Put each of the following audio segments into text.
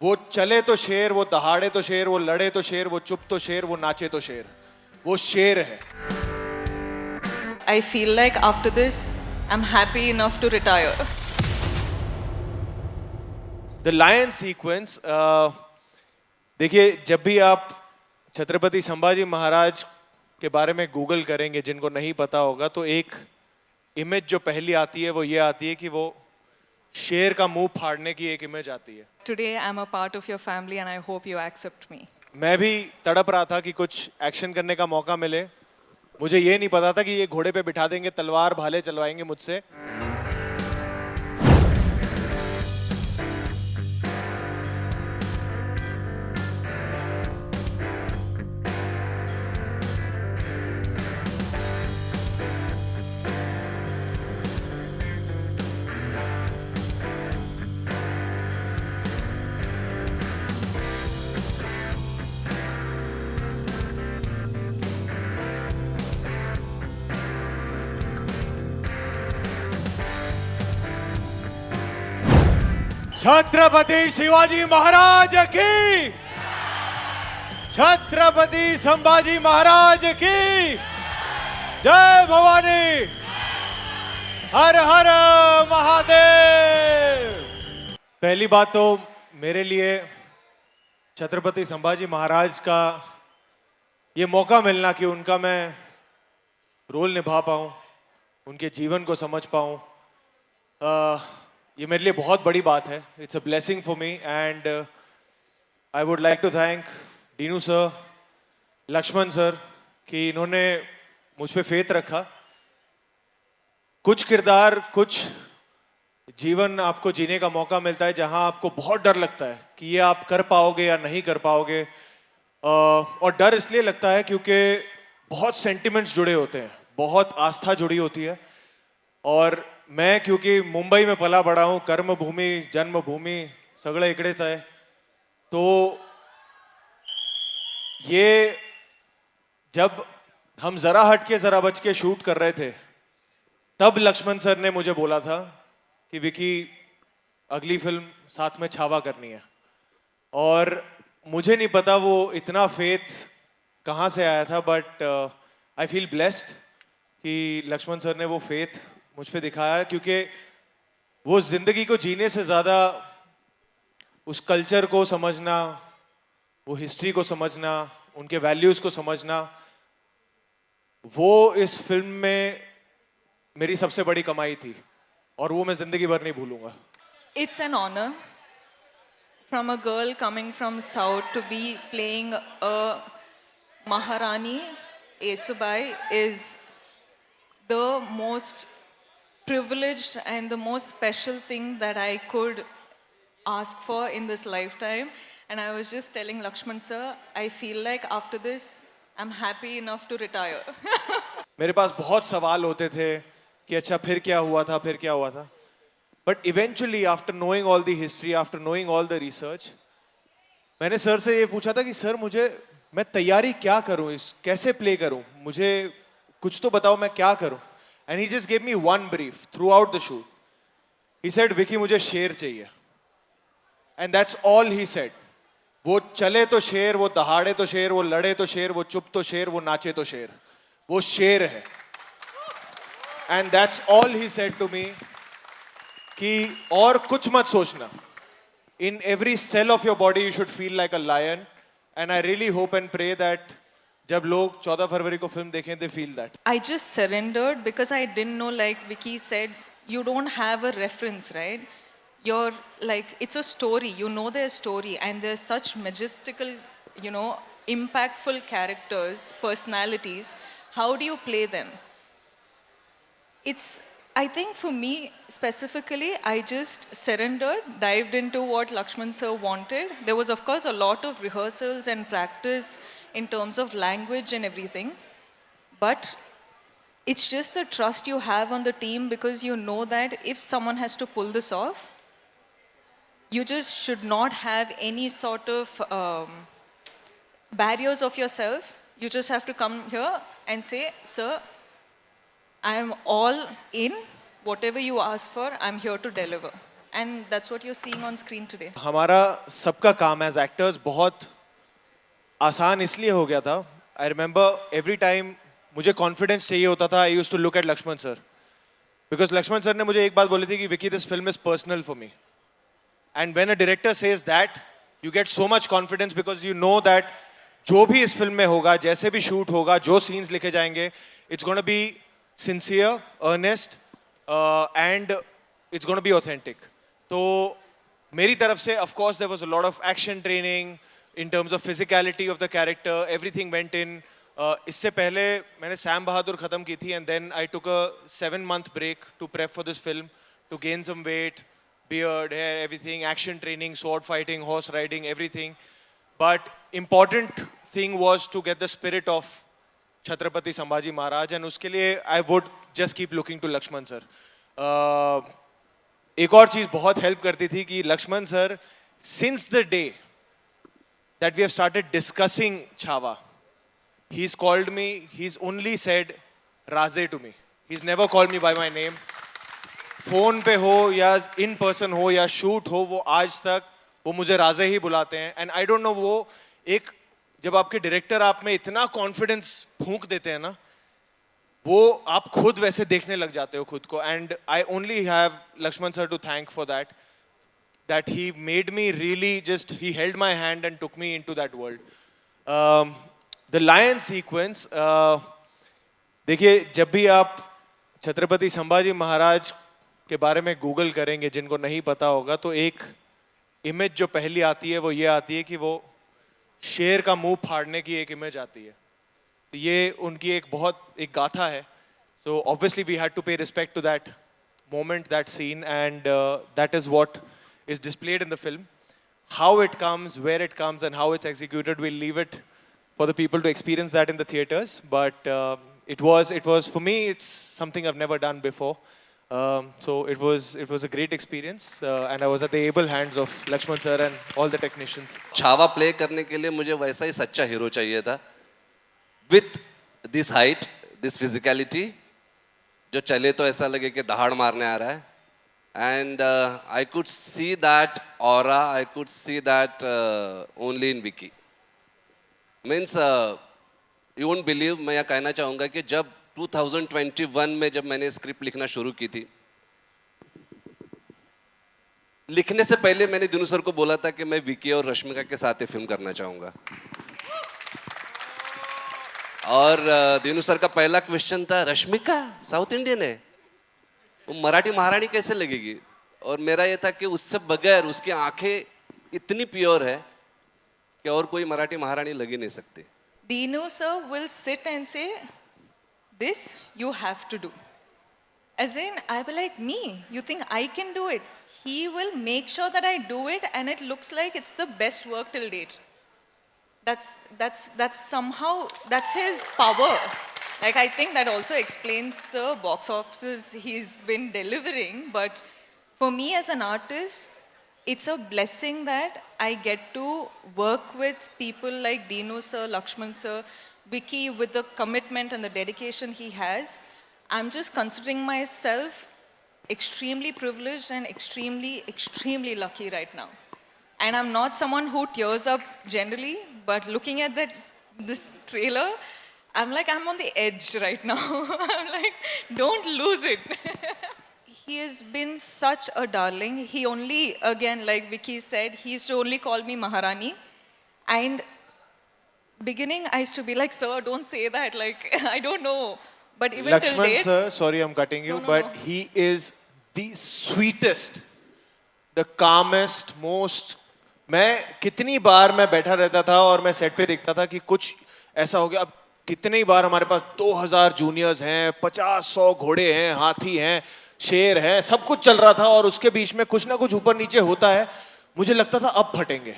वो चले तो शेर, वो दहाड़े तो शेर, वो लड़े तो शेर, वो चुप तो शेर, वो नाचे तो शेर, वो शेर है. I feel like after this, I'm happy enough to retire. The lion sequence, देखिए जब भी आप छत्रपति संभाजी महाराज के बारे में गूगल करेंगे, जिनको नहीं पता होगा, तो एक इमेज जो पहली आती है वो ये आती है कि वो शेर का मुंह फाड़ने की एक इमेज आती है. Today, I'm a part of your family and I hope you accept me. मैं भी तड़प रहा था कि कुछ एक्शन करने का मौका मिले. मुझे ये नहीं पता था कि ये घोड़े पे बिठा देंगे, तलवार भाले चलवाएंगे मुझसे. छत्रपति शिवाजी महाराज की, छत्रपति संभाजी महाराज की जय भवानी. हर हर महादेव. पहली बात तो मेरे लिए छत्रपति संभाजी महाराज का ये मौका मिलना कि उनका मैं रोल निभा पाऊं, उनके जीवन को समझ पाऊं, ये मेरे लिए बहुत बड़ी बात है. It's a blessing for me and I would like to thank Dinu sir, Lakshman sir कि इन्होंने मुझ पे फेथ रखा. कुछ किरदार, कुछ जीवन आपको जीने का मौका मिलता है जहां आपको बहुत डर लगता है कि ये आप कर पाओगे या नहीं कर पाओगे. और डर इसलिए लगता है क्योंकि बहुत सेंटिमेंट्स जुड़े होते हैं, बहुत आस्था जुड़ी होती है. और मैं क्योंकि मुंबई में पला बड़ा हूं, कर्मभूमि जन्मभूमि सगळे इकडेच आहे, तो ये जब हम जरा हटके जरा बच के शूट कर रहे थे, तब लक्ष्मण सर ने मुझे बोला था कि विकी अगली फिल्म साथ में छावा करनी है. और मुझे नहीं पता वो इतना फेथ कहाँ से आया था, बट आई फील ब्लेस्ड कि लक्ष्मण सर ने वो फेथ मुझ पे दिखाया, क्योंकि वो जिंदगी को जीने से ज्यादा उस कल्चर को समझना, वो हिस्ट्री को समझना, उनके वैल्यूज को समझना, वो इस फिल्म में मेरी सबसे बड़ी कमाई थी और वो मैं जिंदगी भर नहीं भूलूंगा. It's an honor from a girl coming from South to be playing a Maharani. Yesubai is the most privileged and the most special thing that I could ask for in this lifetime. And I was just telling Lakshman sir, I feel like after this, I'm happy enough to retire. मेरे पास बहुत सवाल होते थे कि अच्छा फिर क्या हुआ था, फिर क्या हुआ था. But eventually after knowing all the history, after knowing all the research, मैंने सर से ये पूछा था कि सर मुझे, मैं तैयारी क्या करूं, इस कैसे प्ले करूं, मुझे कुछ तो बताओ मैं क्या करूं. And he just gave me one brief through out the shoot. He said Vicky मुझे शेर चाहिए. And that's all he said. वो चले तो शेर, वो दहाड़े तो शेर, वो लड़े तो शेर, वो चुप तो शेर, वो नाचे तो शेर, वो शेर है. And that's all he said to me कि और कुछ मत सोचना. In every cell of your body you should feel like a lion. And I really hope and pray that जब लोग 14 फरवरी को फिल्म देखें, they feel that. I just surrendered because I didn't know, like Vicky said, you don't have a reference, right? You're like, it's a story, you know their story, and they're such majestical, you know, impactful characters, personalities. How do you play them? It's, I think for me specifically, I just surrendered, dived into what Lakshman sir wanted. There was, of course, a lot of rehearsals and practice in terms of language and everything. But it's just the trust you have on the team, because you know that if someone has to pull this off, you just should not have any sort of barriers of yourself. You just have to come here and say, sir, I am all in. Whatever you ask for, I'm here to deliver. and that's what you're seeing on screen today. हमारा सबका काम as actors बहुत आसान इसलिए हो गया था. I remember every time मुझे कॉन्फिडेंस चाहिए होता था, I used to look at Laxman sir, because Laxman sir ने मुझे एक बात बोली थी कि Vicky this film is personal for me. And when a director says that you get so much confidence because you know that जो भी इस फिल्म में होगा, जैसे भी शूट होगा, जो सीन्स लिखे जाएंगे, it's gonna be sincere, earnest and it's gonna be authentic. तो मेरी तरफ से of course there was a lot of action training in terms of physicality of the character, everything went in. इससे पहले मैंने सैम बहादुर ख़त्म की थी, and then I took a 7-month break to prep for this film, to gain some weight, beard, hair, everything, action training, sword fighting, horse riding, everything. But important thing was to get the spirit of Chhatrapati Sambhaji Maharaj, and उसके लिए I would just keep looking to Lakshman sir. एक और चीज़ बहुत help करती थी कि Laxman sir, since the day that we have started discussing Chhawa, he's called me, he's only said Raze to me. He's never called me by my name. Phone पे हो या in person हो या शूट हो, वो आज तक वो मुझे राजे ही बुलाते हैं. एंड आई डोंट नो, वो एक जब आपके डायरेक्टर आप में इतना कॉन्फिडेंस फूंक देते हैं ना, वो आप खुद वैसे देखने लग जाते हो खुद को. And I only have Laxman sir to thank for that, that he made me really just, he held my hand and took me into that world. The lion sequence, देखिए जब भी आप छत्रपति संभाजी महाराज के बारे में गूगल करेंगे, जिनको नहीं पता होगा, तो एक इमेज जो पहली आती है वो ये आती है कि वो शेर का मुंह फाड़ने की एक इमेज आती है. तो ये उनकी एक बहुत एक गाथा है. So obviously we had to pay respect to that moment, that scene, and that is what is displayed in the film. How it comes, where it comes, and how it's executed, we'll leave it for the people to experience that in the theaters. But it was for me, it's something I've never done before. So it was a great experience, and I was at the able hands of Lakshman sir and all the technicians. Chhaava play करने के लिए मुझे वैसा ही सच्चा hero चाहिए था, with this height, this physicality, जो चले तो ऐसा लगे कि दहाड़ मारने आ रहा है. And I could see that aura, I could see that only in Vicky. Means you won't believe, मैं यह कहना चाहूँगा कि जब 2021 में जब मैंने स्क्रिप्ट लिखना शुरू की थी, लिखने से पहले मैंने दिनू सर को बोला था कि मैं विकी और रश्मिका के साथ ही फिल्म करना चाहूँगा. और दिनू सर का पहला क्वेश्चन था, रश्मिका साउथ इंडियन है, वो मराठी महारानी कैसे लगेगी? और मेरा ये था कि उससे बगैर उसकी आंखें इतनी प्योर है कि और कोई मराठी महारानी लग ही नहीं सकती. Dino sir will sit and say, this you have to do. As in, I will like, me, you think I can do it? He will make sure that I do it and it looks like it's the best work till date. That's somehow, that's his power. Like, I think that also explains the box offices he's been delivering. But for me as an artist, it's a blessing that I get to work with people like Dino sir, Lakshman sir, Vicky, with the commitment and the dedication he has. I'm just considering myself extremely privileged and extremely lucky right now. And I'm not someone who tears up generally, but looking at this trailer, I'm like, I'm on the edge right now. I'm like, don't lose it. He has been such a darling. He only, again, like Vicky said, he used to only call me Maharani. And beginning, I used to be like, sir, don't say that. Like, I don't know. But even till Lakshman date, sir, sorry I'm cutting you, No. but he is the sweetest, the calmest, most. मैं कितनी बार मैं बैठा रहता था और मैं set पे देखता था कि कुछ ऐसा हो गया. अब कितनी बार हमारे पास 2000 जूनियर्स हैं, 50-100 घोड़े हैं, हाथी हैं, शेर हैं, सब कुछ चल रहा था और उसके बीच में कुछ ना कुछ ऊपर नीचे होता है. मुझे लगता था अब फटेंगे,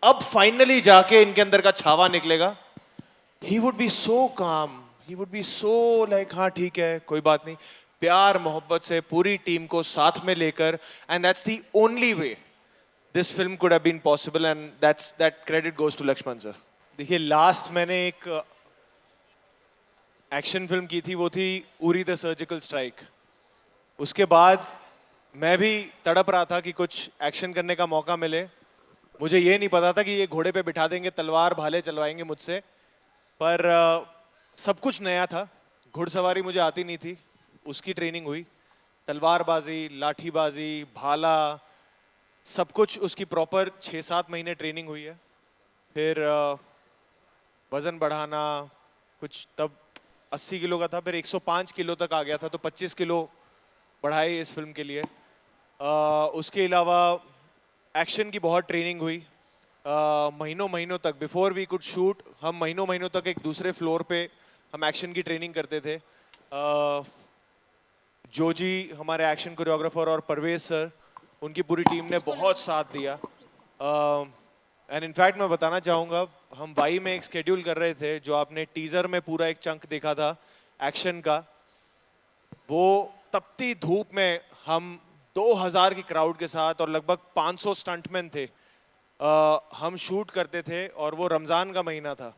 अब फाइनली जाके इनके अंदर का छावा निकलेगा. ही वुड बी सो काम, he would be so like, हाँ ठीक है कोई बात नहीं, प्यार मोहब्बत से पूरी टीम को साथ में लेकर. And that's the only way this film could have been possible, and that credit goes to Lakshman sir. देखिए लास्ट मैंने एक एक्शन फिल्म की थी, वो थी उरी द सर्जिकल स्ट्राइक. उसके बाद मैं भी तड़प रहा था कि कुछ एक्शन करने का मौका मिले। मुझे ये नहीं पता था कि ये घोड़े पे बिठा देंगे, तलवार भाले चलवाएंगे मुझसे। पर सब कुछ नया था। घुड़सवारी मुझे आती नहीं थी, उसकी ट्रेनिंग हुई। तलवारबाजी, लाठीबाजी, भाला, सब कुछ उसकी प्रॉपर 6-7 महीने ट्रेनिंग हुई है। फिर वजन बढ़ाना, कुछ तब 80 किलो का था, फिर 105 किलो तक आ गया था, तो 25 किलो बढ़ाई इस फिल्म के लिए। उसके अलावा एक्शन की बहुत ट्रेनिंग हुई। महीनों महीनों तक, बिफोर वी कुड शूट, हम महीनों महीनों तक एक दूसरे फ्लोर पे हम एक्शन की ट्रेनिंग करते थे। जोजी हमारे एक्शन कोरियोग्राफर और परवेज सर, उनकी पूरी टीम ने बहुत साथ दिया। एंड इनफैक्ट मैं बताना चाहूँगा, हम वाई में एक स्केड्यूल कर रहे थे, जो आपने टीजर में पूरा एक चंक देखा था एक्शन का, वो तपती धूप में हम 2000 की क्राउड के साथ और लगभग 500 स्टंटमैन थे, हम शूट करते थे। और वो रमज़ान का महीना था।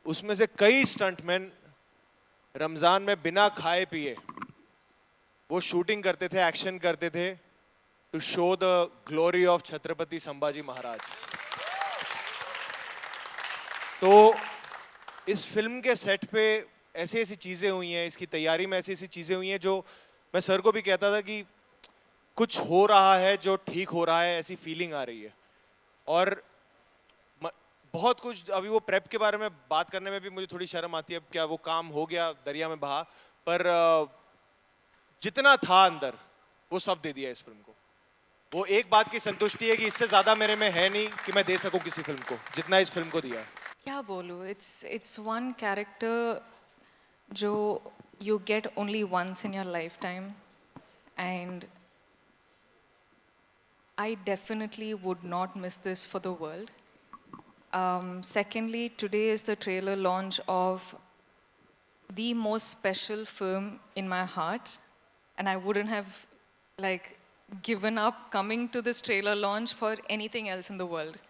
उसमें से कई स्टंटमैन रमज़ान में बिना खाए पिए वो शूटिंग करते थे, एक्शन करते थे, to show the glory of Chhatrapati Sambhaji Maharaj. तो इस फिल्म के सेट पे ऐसी ऐसी चीज़ें हुई हैं, इसकी तैयारी में ऐसी ऐसी चीज़ें हुई हैं, जो मैं सर को भी कहता था कि कुछ हो रहा है जो ठीक हो रहा है, ऐसी फीलिंग आ रही है। और बहुत कुछ, अभी वो प्रेप के बारे में बात करने में भी मुझे थोड़ी शर्म आती है। अब क्या वो काम हो गया, दरिया में बहा, पर जितना था अंदर वो सब दे दिया इस फिल्म को। वो एक बात की संतुष्टि है कि इससे ज्यादा मेरे में है नहीं कि मैं दे सकूं किसी फिल्म को, जितना इस फिल्म को दिया है। क्या बोलूँ, इट्स वन कैरेक्टर जो you get only once in your lifetime, and I definitely would not miss this for the world. Secondly, today is the trailer launch of the most special film in my heart, and I wouldn't have like given up coming to this trailer launch for anything else in the world.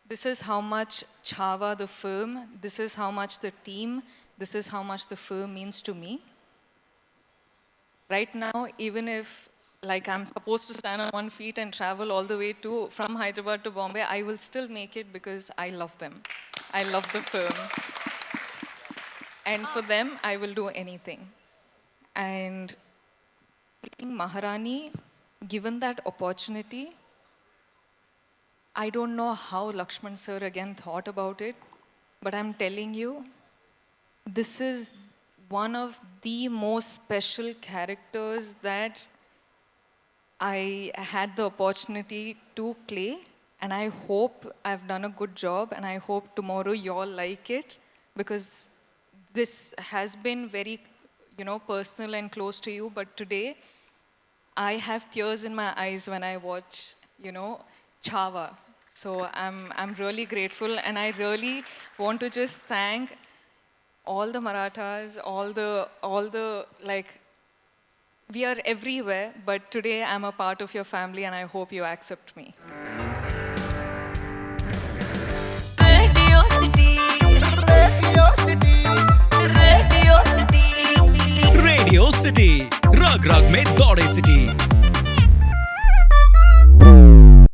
This is how much Chhaava the film, this is how much the team, this is how much the film means to me. Right now, even if like I'm supposed to stand on one feet and travel all the way from Hyderabad to Bombay, I will still make it because I love them. I love the film. And for them, I will do anything. And playing Maharani, given that opportunity, I don't know how Lakshman sir again thought about it, but I'm telling you, this is one of the most special characters that I had the opportunity to play, and I hope I've done a good job, and I hope tomorrow you all like it, because this has been very, personal and close to you, but today I have tears in my eyes when I watch, Chhaava. So I'm really grateful, and I really want to just thank all the Marathas, all the like, we are everywhere, but today I'm a part of your family, and I hope you accept me.